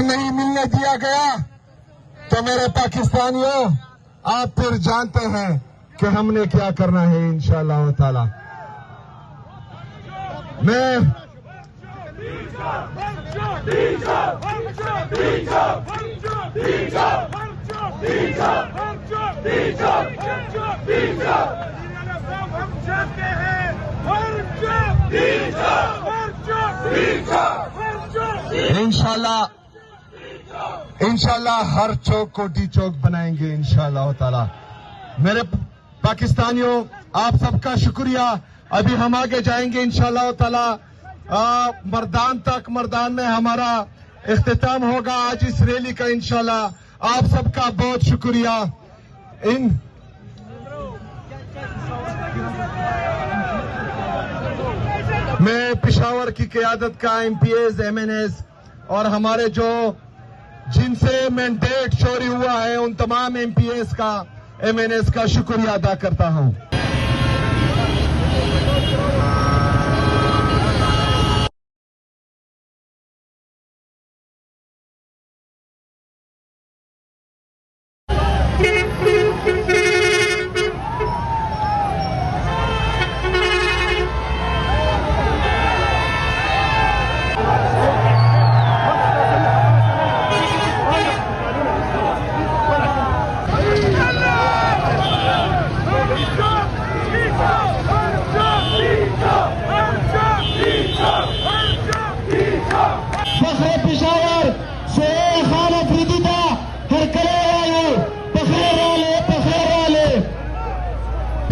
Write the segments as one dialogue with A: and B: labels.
A: नहीं मिलने दिया गया तो मेरे पाकिस्तानियों, आप फिर जानते हैं कि हमने क्या करना है इंशाअल्लाह ताला। मैं इंशाल्लाह हर चौक को डी चौक बनाएंगे इंशाल्लाह ताला। मेरे पाकिस्तानियों, आप सबका शुक्रिया। अभी हम आगे जाएंगे इंशाल्लाह ताला। मर्दान में हमारा इख्तिताम होगा आज इस रैली का इंशाल्लाह। आप सबका बहुत शुक्रिया। मैं पेशावर की क़यादत का MPs, MNs और हमारे जिनसे मैंडेट चोरी हुआ है उन तमाम MPs का, MNs का शुक्रिया अदा करता हूं।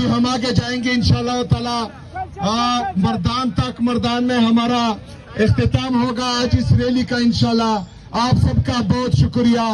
A: हम आगे जाएंगे इंशाल्लाह ताला। मर्दान में हमारा इख्तिताम होगा आज इस रैली का इंशाल्लाह। आप सबका बहुत शुक्रिया।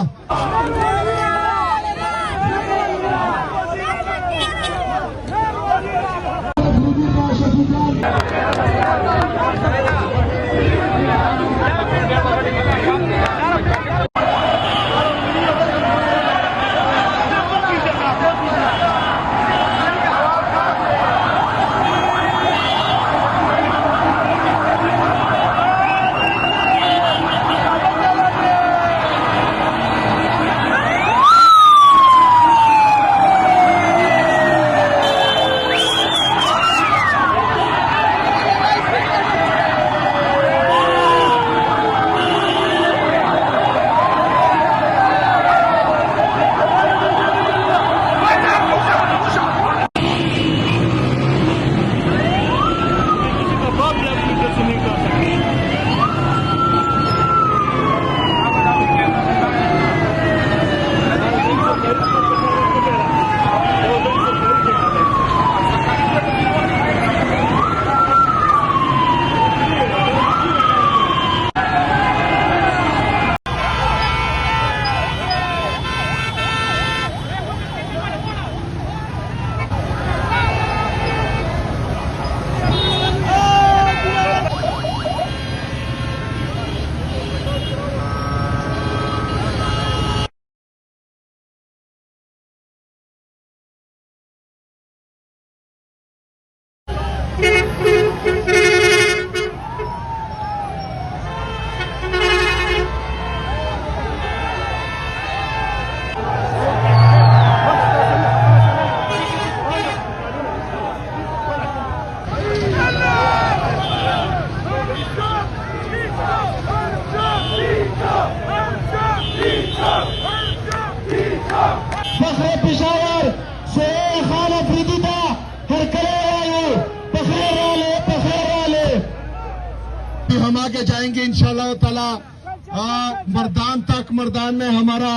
A: पेशावर से खान अफरीदी था हर पखेराले। हम आगे जाएंगे इंशाल्लाह ताला। मर्दान में हमारा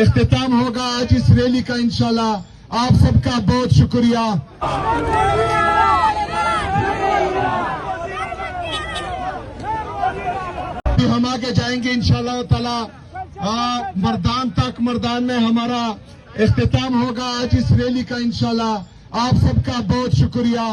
A: इख्तिताम होगा आज इस रैली का इंशाल्लाह। आप सबका बहुत शुक्रिया। हम आगे जाएंगे इंशाल्लाह ताला। मर्दान में हमारा इख्तिताम होगा आज इस रैली का इंशाल्लाह। आप सबका बहुत शुक्रिया।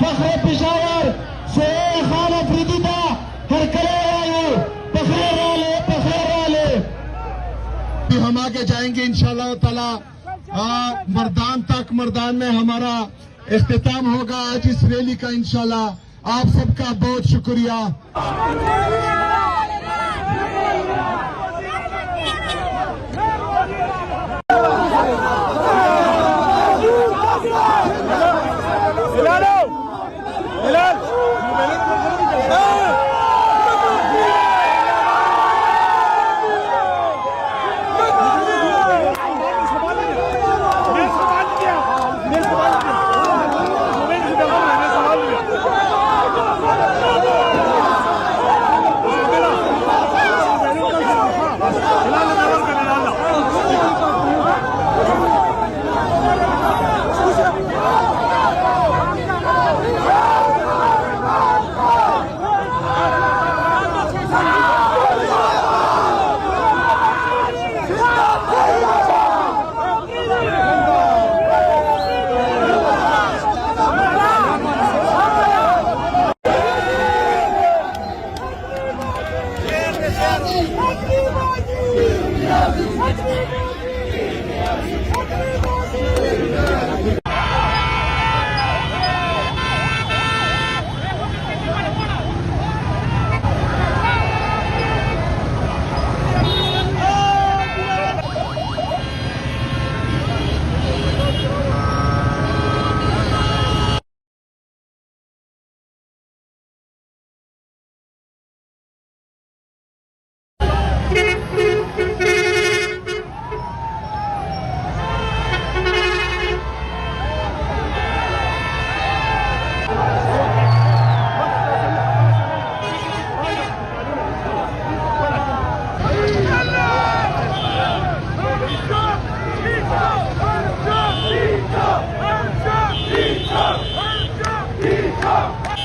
B: फख्रे पिशावर से खान अफरीदी था हर करे आयु पखरे वाले
A: भी हम आगे जाएंगे इंशाल्लाह ताला। मर्दान तक मर्दान में हमारा इख्तिताम होगा आज इस रैली का इंशाल्लाह। आप सबका बहुत शुक्रिया।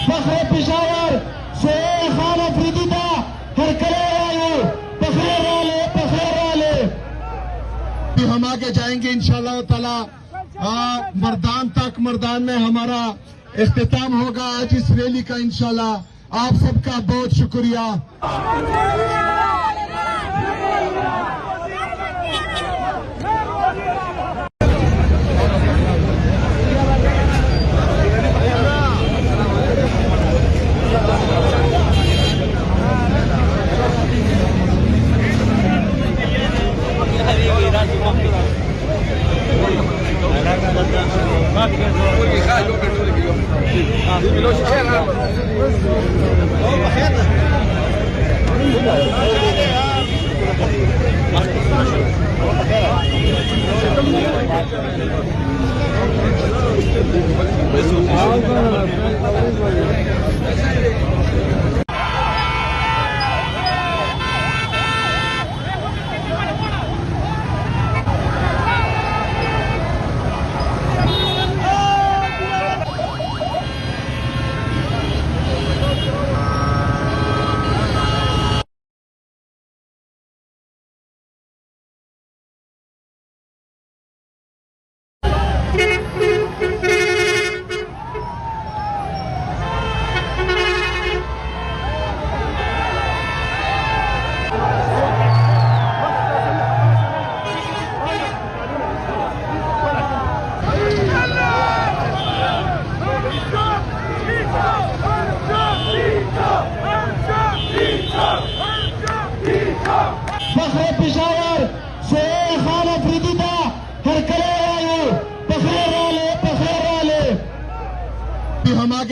B: फख्रे पिशावर से खान अफरीदी था हर करे आयु पखरे वाले
A: भी हम आगे जाएंगे इंशाल्लाह ताला। मर्दान तक मर्दान में हमारा इख्तिताम होगा आज इस रैली का इंशाल्लाह। आप सबका बहुत शुक्रिया।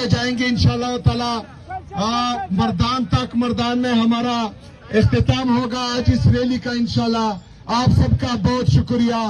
A: लेके जाएंगे इंशाल्लाह ताला। मर्दान में हमारा इख्तिताम होगा आज इस रैली का इंशाल्लाह। आप सबका बहुत शुक्रिया।